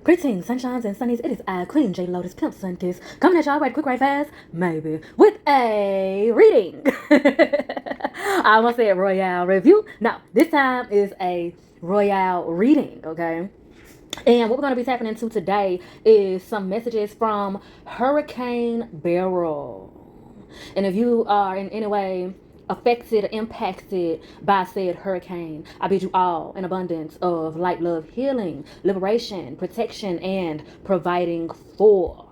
Greetings, sunshines and sunnies. It is I, Queen J Lotus Pimp Sunkiss, coming at y'all right quick, right fast, maybe, with a reading. I almost said Royale review. No, this time is a Royale reading, okay? And what we're going to be tapping into today is some messages from Hurricane Beryl. And if you are in any way affected or impacted by said hurricane, I bid you all an abundance of light, love, healing, liberation, protection, and providing for.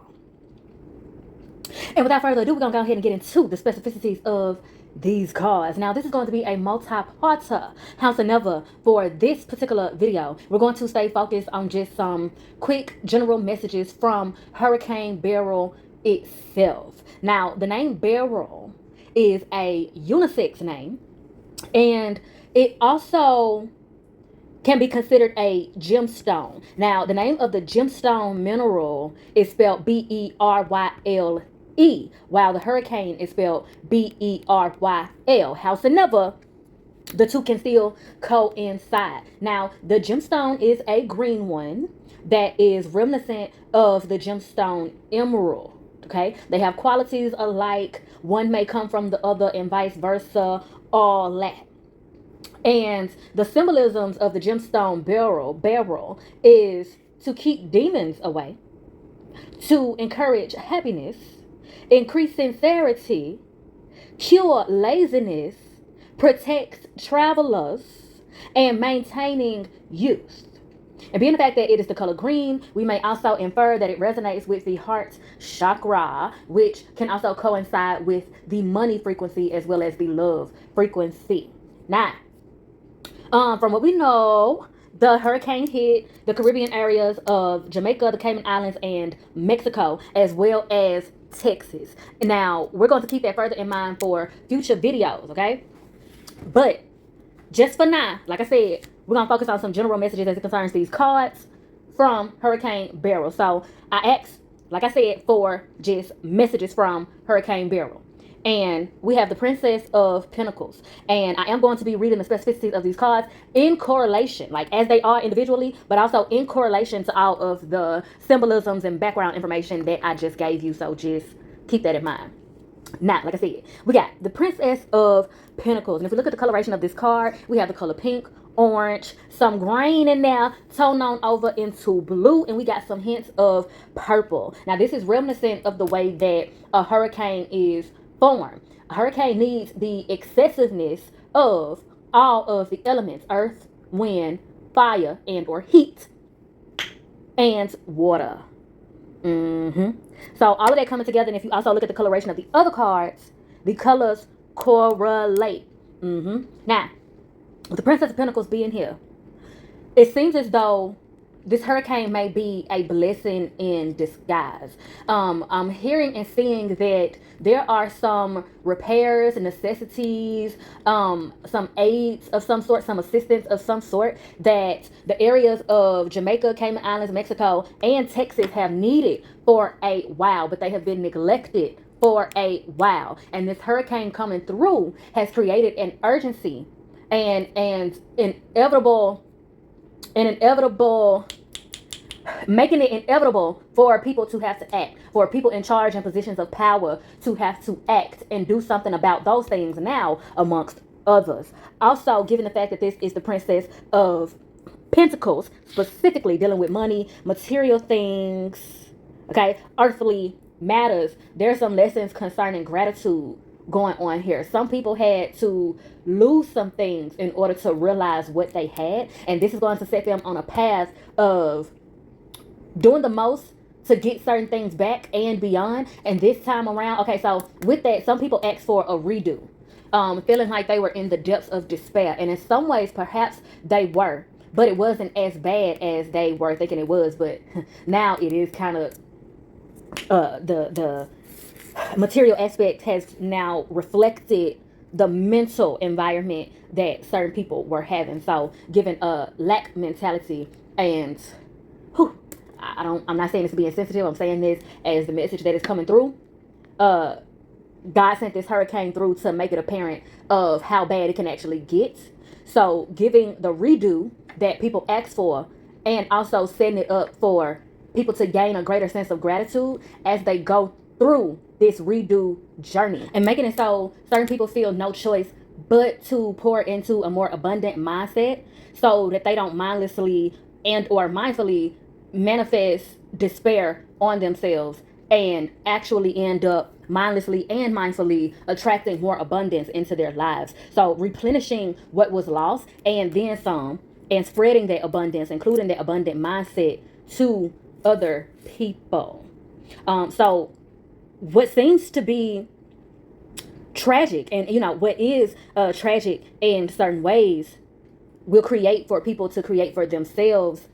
And without further ado, we're going to go ahead and get into the specificities of these cards. Now, this is going to be a multi-parter house and never for this particular video. We're going to stay focused on just some quick general messages from Hurricane Beryl itself. Now, the name Beryl is a unisex name, and it also can be considered a gemstone. Now, the name of the gemstone mineral is spelled Beryl, while the hurricane is spelled Beryl. Howsoever, the two can still coincide. Now, the gemstone is a green one that is reminiscent of the gemstone emerald. Okay, they have qualities alike. One may come from the other and vice versa, all that. And the symbolisms of the gemstone beryl is to keep demons away, to encourage happiness, increase sincerity, cure laziness, protect travelers, and maintaining youth. And being the fact that it is the color green, we may also infer that it resonates with the heart chakra, which can also coincide with the money frequency as well as the love frequency. Now, from what we know, the hurricane hit the Caribbean areas of Jamaica, the Cayman Islands, and Mexico, as well as Texas. Now, we're going to keep that further in mind for future videos, okay? But just for now, like I said, we're going to focus on some general messages as it concerns these cards from Hurricane Beryl. So I asked, like I said, for just messages from Hurricane Beryl. And we have the Princess of Pentacles. And I am going to be reading the specificities of these cards in correlation, like as they are individually, but also in correlation to all of the symbolisms and background information that I just gave you. So just keep that in mind. Now, like I said, we got the Princess of Pentacles. And if we look at the coloration of this card, we have the color pink, orange, some green in there, toned on over into blue, and we got some hints of purple. Now, this is reminiscent of the way that a hurricane is formed. A hurricane needs the excessiveness of all of the elements: earth, wind, fire, and or heat, and water. So all of that coming together, and if you also look at the coloration of the other cards, the colors correlate. Now, with the Princess of Pentacles being here, it seems as though this hurricane may be a blessing in disguise. I'm hearing and seeing that there are some repairs and necessities, some aids of some sort, some assistance of some sort that the areas of Jamaica, Cayman Islands, Mexico, and Texas have needed for a while, but they have been neglected for a while. And this hurricane coming through has created an urgency and inevitable, making it inevitable for people to have to act, for people in charge and positions of power to have to act and do something about those things now, amongst others. Also, given the fact that this is the Princess of Pentacles, specifically dealing with money, material things, okay, earthly matters, there's some lessons concerning gratitude going on here. Some people had to lose some things in order to realize what they had, and this is going to set them on a path of doing the most to get certain things back and beyond. And this time around, okay, so with that, some people asked for a redo, feeling like they were in the depths of despair, and in some ways perhaps they were, but it wasn't as bad as they were thinking it was. But now it is kind of the material aspect has now reflected the mental environment that certain people were having. So given a lack mentality, and I'm not saying this to be insensitive, I'm saying this as the message that is coming through. God sent this hurricane through to make it apparent of how bad it can actually get. So giving the redo that people asked for and also setting it up for people to gain a greater sense of gratitude as they go through this redo journey, and making it so certain people feel no choice but to pour into a more abundant mindset so that they don't mindlessly and or mindfully manifest despair on themselves and actually end up mindlessly and mindfully attracting more abundance into their lives. So replenishing what was lost and then some, and spreading that abundance, including that abundant mindset to other people. So what seems to be tragic, and what is tragic in certain ways, will create for people to create for themselves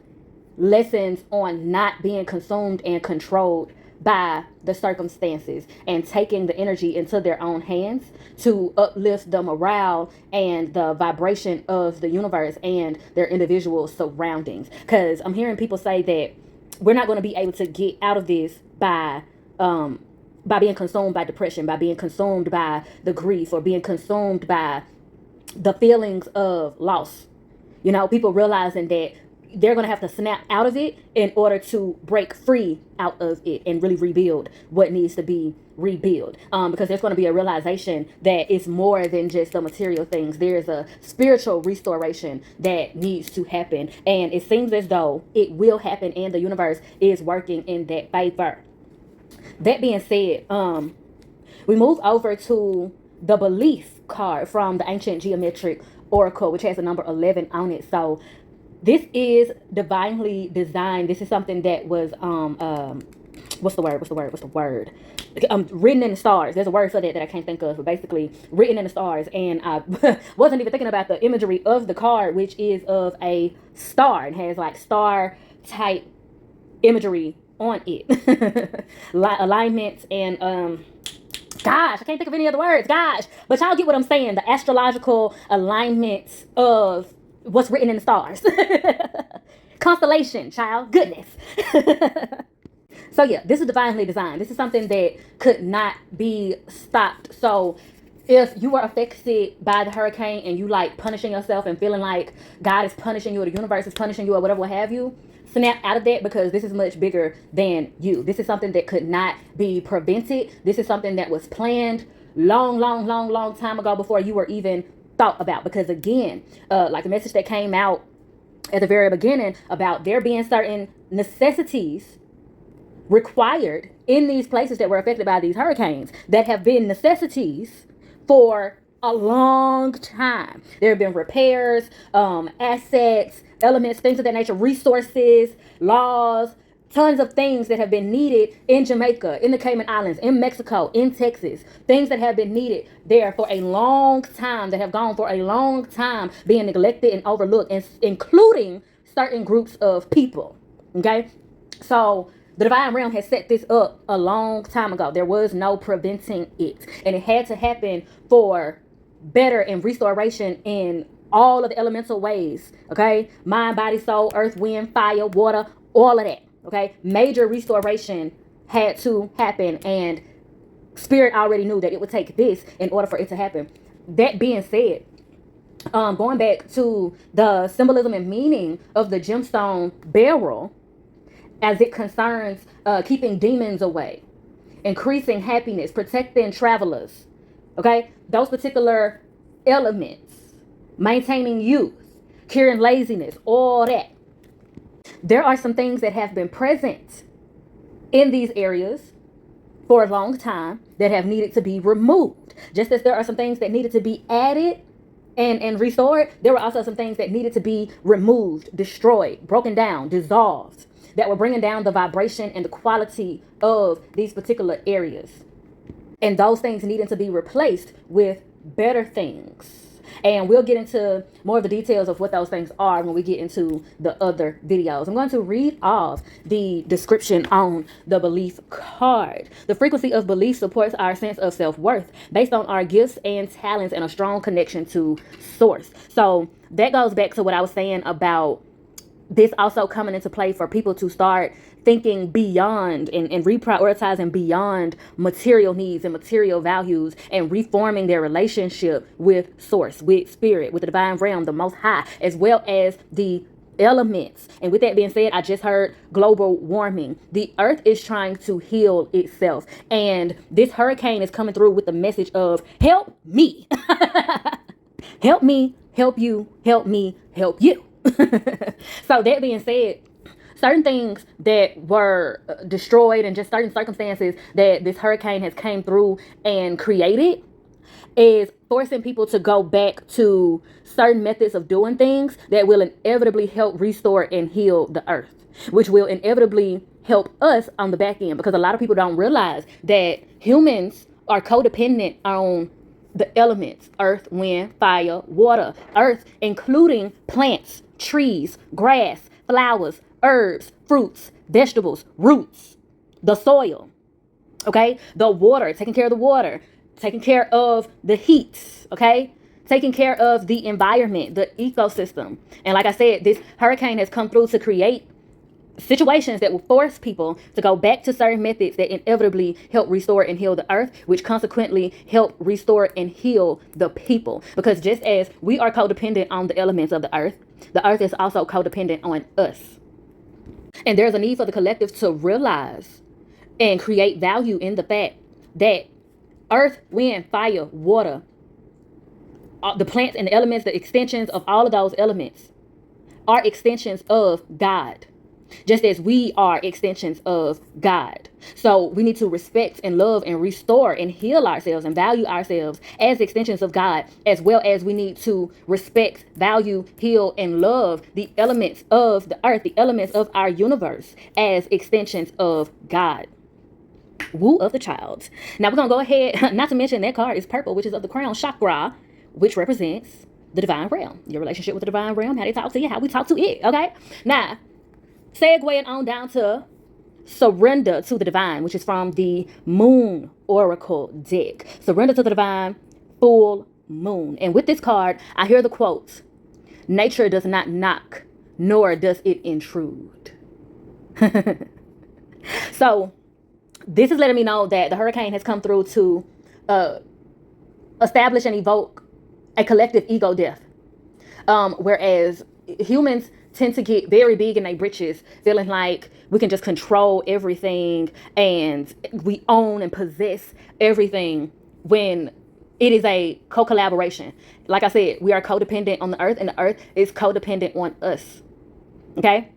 lessons on not being consumed and controlled by the circumstances, and taking the energy into their own hands to uplift the morale and the vibration of the universe and their individual surroundings. Because I'm hearing people say that we're not going to be able to get out of this by being consumed by depression, by being consumed by the grief, or being consumed by the feelings of loss. People realizing that they're going to have to snap out of it in order to break free out of it and really rebuild what needs to be rebuilt. Because there's going to be a realization that it's more than just the material things. There's a spiritual restoration that needs to happen. And it seems as though it will happen, and the universe is working in that favor. That being said, we move over to the belief card from the ancient geometric oracle, which has the number 11 on it. So this is divinely designed. This is something that was what's the word? Written in the stars. There's a word for that I can't think of, but basically written in the stars. And I wasn't even thinking about the imagery of the card, which is of a star and has like star type imagery on it. Alignments and gosh, I can't think of any other words, gosh, but y'all get what I'm saying. The astrological alignments of what's written in the stars. Constellation, child, goodness. So yeah, this is divinely designed. This is something that could not be stopped. So if you were affected by the hurricane and you like punishing yourself and feeling like God is punishing you or the universe is punishing you or whatever have you, snap out of that, because this is much bigger than you. This is something that could not be prevented. This is something that was planned long time ago before you were even thought about. Because again, like the message that came out at the very beginning about there being certain necessities required in these places that were affected by these hurricanes that have been necessities for a long time. There have been repairs, assets, elements, things of that nature, resources, laws, tons of things that have been needed in Jamaica, in the Cayman Islands, in Mexico, in Texas, things that have been needed there for a long time, that have gone for a long time being neglected and overlooked, including certain groups of people. Okay? So the divine realm has set this up a long time ago. There was no preventing it. And it had to happen for better and restoration in all of the elemental ways. Okay? Mind, body, soul, earth, wind, fire, water, all of that. Okay? Major restoration had to happen. And Spirit already knew that it would take this in order for it to happen. That being said, going back to the symbolism and meaning of the gemstone Beryl, as it concerns keeping demons away, increasing happiness, protecting travelers, okay? Those particular elements, maintaining youth, curing laziness, all that. There are some things that have been present in these areas for a long time that have needed to be removed. Just as there are some things that needed to be added and restored, there were also some things that needed to be removed, destroyed, broken down, dissolved, that were bringing down the vibration and the quality of these particular areas. And those things needing to be replaced with better things. And we'll get into more of the details of what those things are when we get into the other videos. I'm going to read off the description on the belief card. The frequency of belief supports our sense of self-worth based on our gifts and talents and a strong connection to source. So that goes back to what I was saying about this also coming into play for people to start thinking beyond and reprioritizing beyond material needs and material values, and reforming their relationship with source, with spirit, with the divine realm, the most high, as well as the elements. And with that being said, I just heard global warming. The earth is trying to heal itself. And this hurricane is coming through with the message of help me. Help me, help you, help me, help you. So that being said, certain things that were destroyed and just certain circumstances that this hurricane has came through and created is forcing people to go back to certain methods of doing things that will inevitably help restore and heal the earth, which will inevitably help us on the back end, because a lot of people don't realize that humans are codependent on the elements: earth, wind, fire, water. Earth including plants, trees, grass, flowers, herbs, fruits, vegetables, roots, the soil, okay? The water, taking care of the water, taking care of the heat, okay? Taking care of the environment, the ecosystem. And like I said, this hurricane has come through to create situations that will force people to go back to certain methods that inevitably help restore and heal the earth, which consequently help restore and heal the people. Because just as we are codependent on the elements of the earth is also codependent on us. And there's a need for the collective to realize and create value in the fact that earth, wind, fire, water, the plants and the elements, the extensions of all of those elements are extensions of God, just as we are extensions of God. So we need to respect and love and restore and heal ourselves and value ourselves as extensions of God, as well as we need to respect, value, heal, and love the elements of the earth, the elements of our universe as extensions of God. Woo of the child. Now we're going to go ahead, not to mention that card is purple, which is of the crown chakra, which represents the divine realm, your relationship with the divine realm, how they talk to you, how we talk to it, okay? Now, segueing on down to surrender to the divine, which is from the moon oracle deck. Surrender to the divine, full moon. And with this card, I hear the quote, nature does not knock, nor does it intrude. So this is letting me know that the hurricane has come through to establish and evoke a collective ego death. Whereas humans tend to get very big in their britches, feeling like we can just control everything and we own and possess everything, when it is a co-collaboration. Like I said, we are codependent on the earth, and the earth is codependent on us. Okay?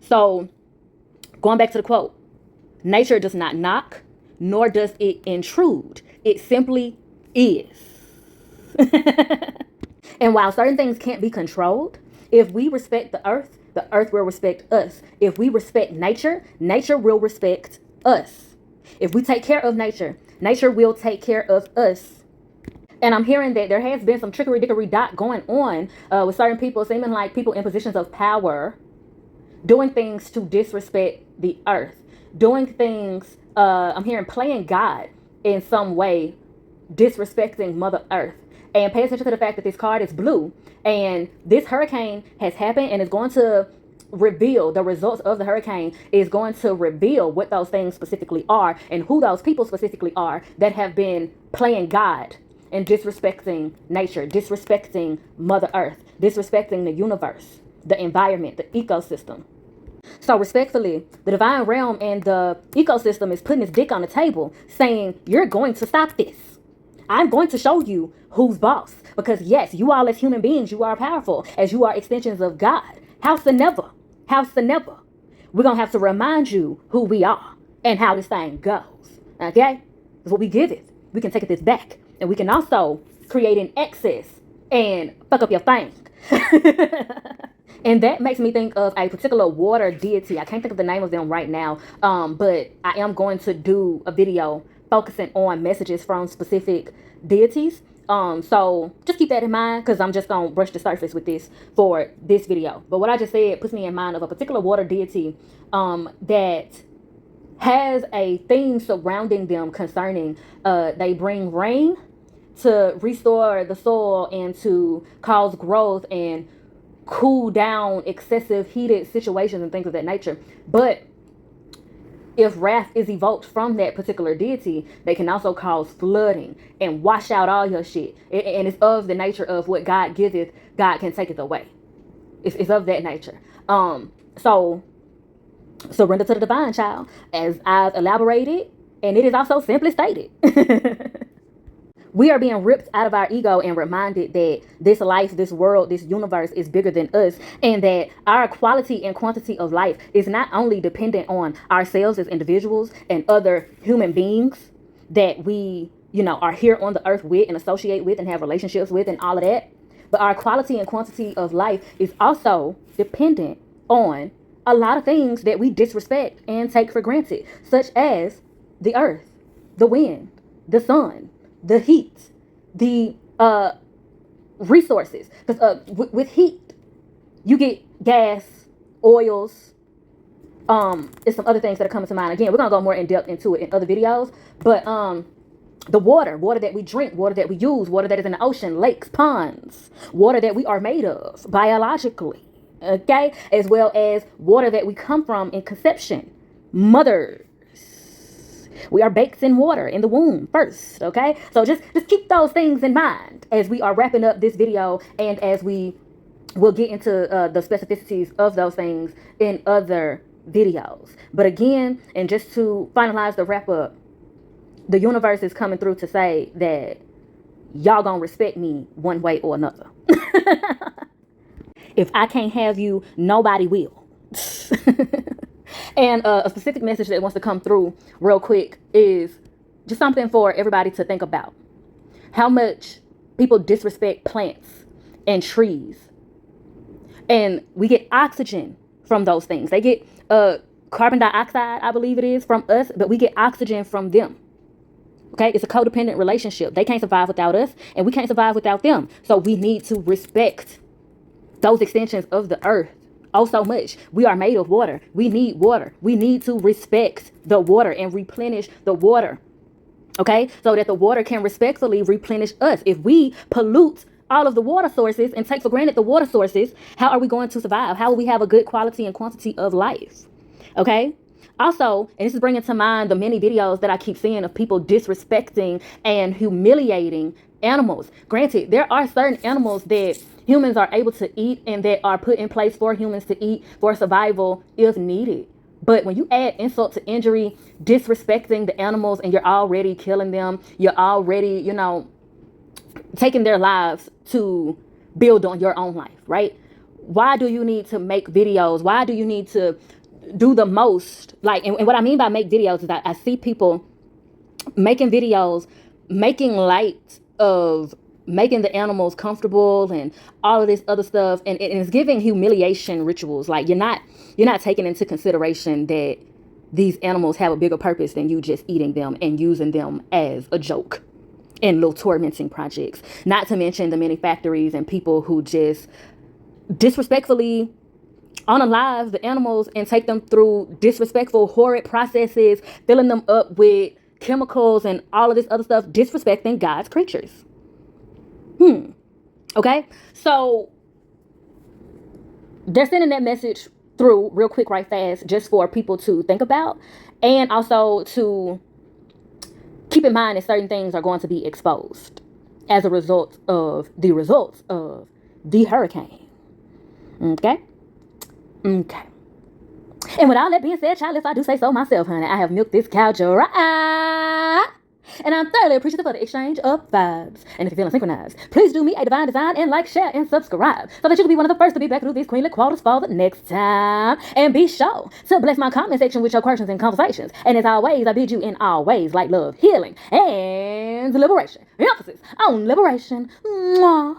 So, going back to the quote, nature does not knock, nor does it intrude. It simply is. And while certain things can't be controlled, if we respect the earth will respect us. If we respect nature, nature will respect us. If we take care of nature, nature will take care of us. And I'm hearing that there has been some trickery-dickery-dot going on with certain people, seeming like people in positions of power doing things to disrespect the earth. Doing things, I'm hearing playing God in some way, disrespecting Mother Earth. And pay attention to the fact that this card is blue. And this hurricane has happened and is going to reveal the results of the hurricane, is going to reveal what those things specifically are and who those people specifically are that have been playing God and disrespecting nature, disrespecting Mother Earth, disrespecting the universe, the environment, the ecosystem. So respectfully, the divine realm and the ecosystem is putting its dick on the table, saying, you're going to stop this. I'm going to show you who's boss. Because yes, you all as human beings, you are powerful, as you are extensions of God. Howsoever, we're going to have to remind you who we are and how this thing goes. Okay? That's what we give it. We can take this back. And we can also create an excess and fuck up your thing. And that makes me think of a particular water deity. I can't think of the name of them right now. But I am going to do a video focusing on messages from specific deities. So just keep that in mind, because I'm just going to brush the surface with this for this video. But what I just said puts me in mind of a particular water deity that has a theme surrounding them concerning they bring rain to restore the soil and to cause growth and cool down excessive heated situations and things of that nature. But if wrath is evoked from that particular deity, they can also cause flooding and wash out all your shit. And it's of the nature of what God giveth, God can take it away. It's of that nature. So surrender to the divine, child, as I've elaborated, and it is also simply stated. We are being ripped out of our ego and reminded that this life, this world, this universe is bigger than us, and that our quality and quantity of life is not only dependent on ourselves as individuals and other human beings that we, are here on the earth with and associate with and have relationships with and all of that, but our quality and quantity of life is also dependent on a lot of things that we disrespect and take for granted, such as the earth, the wind, the sun, the heat, the resources. Because with heat, you get gas, oils. There's some other things that are coming to mind. Again, we're gonna go more in depth into it in other videos. But the water that we drink, water that we use, water that is in the ocean, lakes, ponds, water that we are made of biologically, okay, as well as water that we come from in conception, mothers. We are baked in water in the womb first, okay? So just keep those things in mind as we are wrapping up this video, and as we will get into the specificities of those things in other videos. But again, and just to finalize the wrap up, the universe is coming through to say that y'all gonna respect me one way or another. If I can't have you, nobody will. And a specific message that wants to come through real quick is just something for everybody to think about. How much people disrespect plants and trees. And we get oxygen from those things. They get carbon dioxide, I believe it is, from us, but we get oxygen from them. Okay, it's a codependent relationship. They can't survive without us, and we can't survive without them. So we need to respect those extensions of the earth. Oh, so much. We are made of water. We need water. We need to respect the water and replenish the water. Okay, so that the water can respectfully replenish us. If we pollute all of the water sources and take for granted the water sources, how are we going to survive? How will we have a good quality and quantity of life? Okay. Also, and this is bringing to mind the many videos that I keep seeing of people disrespecting and humiliating animals. Granted, there are certain animals that humans are able to eat and that are put in place for humans to eat for survival if needed. But when you add insult to injury, disrespecting the animals, and you're already killing them, you're already, taking their lives to build on your own life, right? Why do you need to make videos? Why do you need to do the most? And what I mean by make videos is that I see people making videos, making light of making the animals comfortable and all of this other stuff, and it's giving humiliation rituals. Like you're not taking into consideration that these animals have a bigger purpose than you just eating them and using them as a joke in little tormenting projects. Not to mention the many factories and people who just disrespectfully unalive the animals and take them through disrespectful, horrid processes, filling them up with chemicals and all of this other stuff, disrespecting God's creatures. Okay, so they're sending that message through real quick, right fast, just for people to think about, and also to keep in mind that certain things are going to be exposed as a result of the results of the hurricane. Okay. And with all that being said, child, if I do say so myself, honey, I have milked this cow dry. And I'm thoroughly appreciative of the exchange of vibes. And if you're feeling synchronized, please do me a divine design and like, share, and subscribe so that you can be one of the first to be back through these queenly quarters for the next time. And be sure to bless my comment section with your questions and conversations. And as always, I bid you in all ways like love, healing, and liberation. Emphasis on liberation. Mwah.